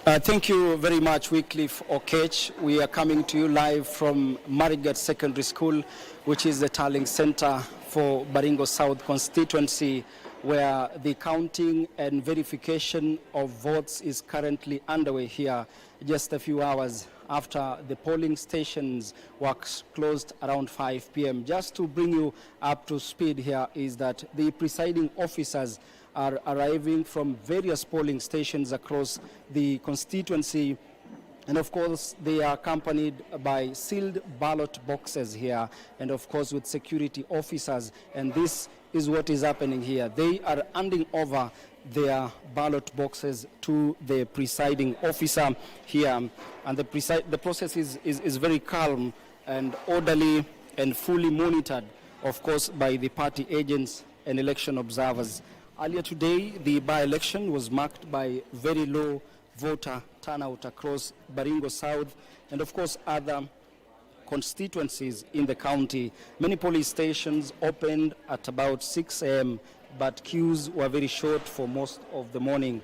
Thank you very much, Wycliffe Okech. We are coming to you live from Marigat Secondary School, which is the Tallying Center for Baringo South constituency, where the counting and verification of votes is currently underway here, just a few hours after the polling stations were closed around 5 p.m. Just to bring you up to speed here is that the presiding officers are arriving from various polling stations across the constituency, and of course they are accompanied by sealed ballot boxes here, and of course with security officers. And this is what is happening here. They are handing over their ballot boxes to the presiding officer here, and the process is very calm and orderly and fully monitored, of course, by the party agents and election observers. Earlier today, the by-election was marked by very low voter turnout across Baringo South and, of course, other constituencies in the county. Many polling stations opened at about 6 a.m., but queues were very short for most of the morning.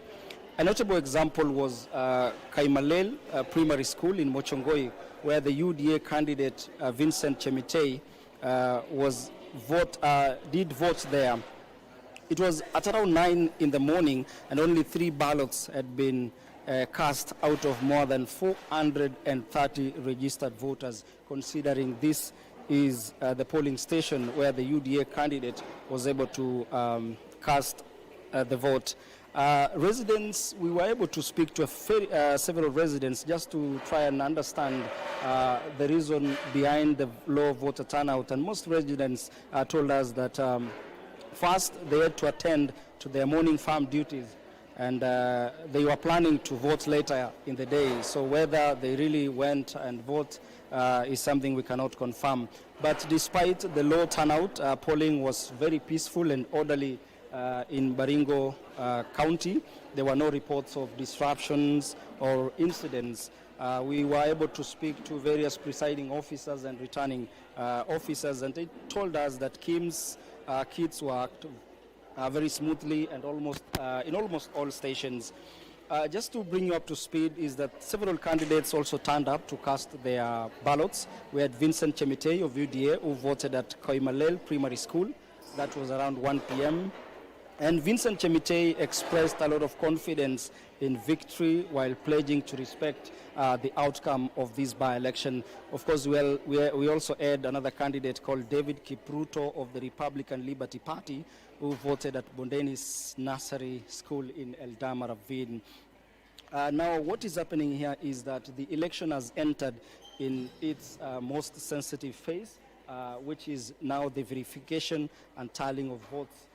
A notable example was Kaimalel Primary School in Mochongoi, where the UDA candidate Vincent Chemitei did vote there. It was at around 9 in the morning, and only 3 ballots had been cast out of more than 430 registered voters, considering this is the polling station where the UDA candidate was able to cast the vote. Residents, we were able to speak to several residents just to try and understand the reason behind the low voter turnout, and most residents told us that first, they had to attend to their morning farm duties, and they were planning to vote later in the day. So whether they really went and vote is something we cannot confirm. But despite the low turnout, polling was very peaceful and orderly in Baringo County. There were no reports of disruptions or incidents. We were able to speak to various presiding officers and returning officers, and they told us that kids worked very smoothly and in almost all stations. Just to bring you up to speed is that several candidates also turned up to cast their ballots. We had Vincent Chemitei of UDA, who voted at Kaimalel Primary School. That was around 1 p.m. And Vincent Chemitei expressed a lot of confidence in victory while pledging to respect the outcome of this by-election. Of course, we also had another candidate called David Kipruto of the Republican Liberty Party, who voted at Bondeni's Nursery School in Eldama Ravine. Now, what is happening here is that the election has entered in its most sensitive phase, which is now the verification and tallying of votes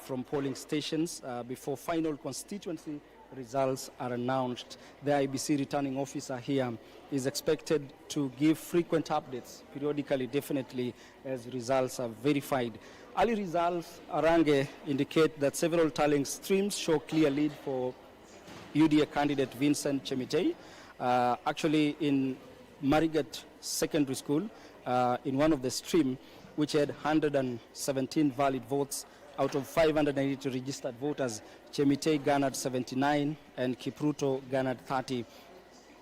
from polling stations before final constituency results are announced. The IBC returning officer here is expected to give frequent updates periodically, definitely, as results are verified. Early results, Arange, indicate that several tallying streams show clear lead for UDA candidate Vincent Chemitei. Actually, in Marigat Secondary School, in one of the streams, which had 117 valid votes, out of 580 registered voters, Chemitei garnered 79 and Kipruto garnered 30.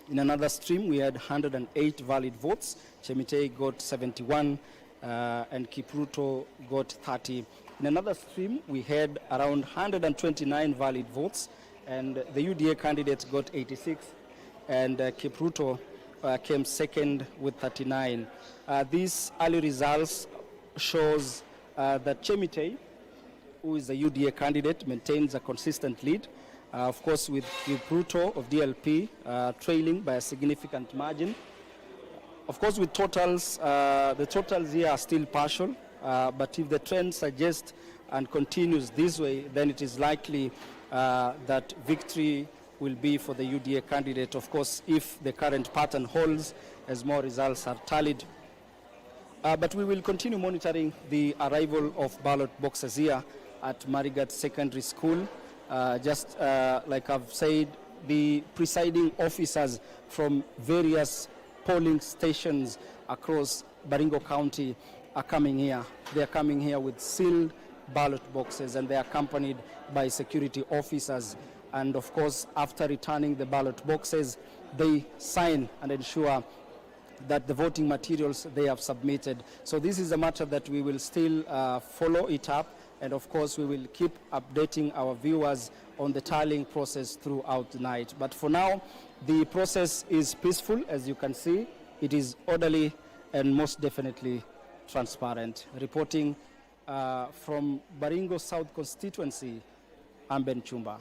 In another stream, we had 108 valid votes. Chemitei got 71 and Kipruto got 30. In another stream, we had around 129 valid votes, and the UDA candidate got 86, and Kipruto came second with 39. These early results shows that Chemitei, who is a UDA candidate, maintains a consistent lead. Of course, with Kipruto of DLP trailing by a significant margin. Of course, with totals, the totals here are still partial, but if the trend suggests and continues this way, then it is likely that victory will be for the UDA candidate, of course, if the current pattern holds as more results are tallied. But we will continue monitoring the arrival of ballot boxes here at Marigat Secondary School. Just like I've said, the presiding officers from various polling stations across Baringo County are coming here. They are coming here with sealed ballot boxes, and they are accompanied by security officers. and of course, after returning the ballot boxes, they sign and ensure that the voting materials they have submitted. So this is a matter that we will still follow it up, and of course we will keep updating our viewers on the tallying process throughout the night. But for now, the process is peaceful, as you can see. It is orderly and most definitely transparent. Reporting from Baringo South constituency, I'm Ben Chumba.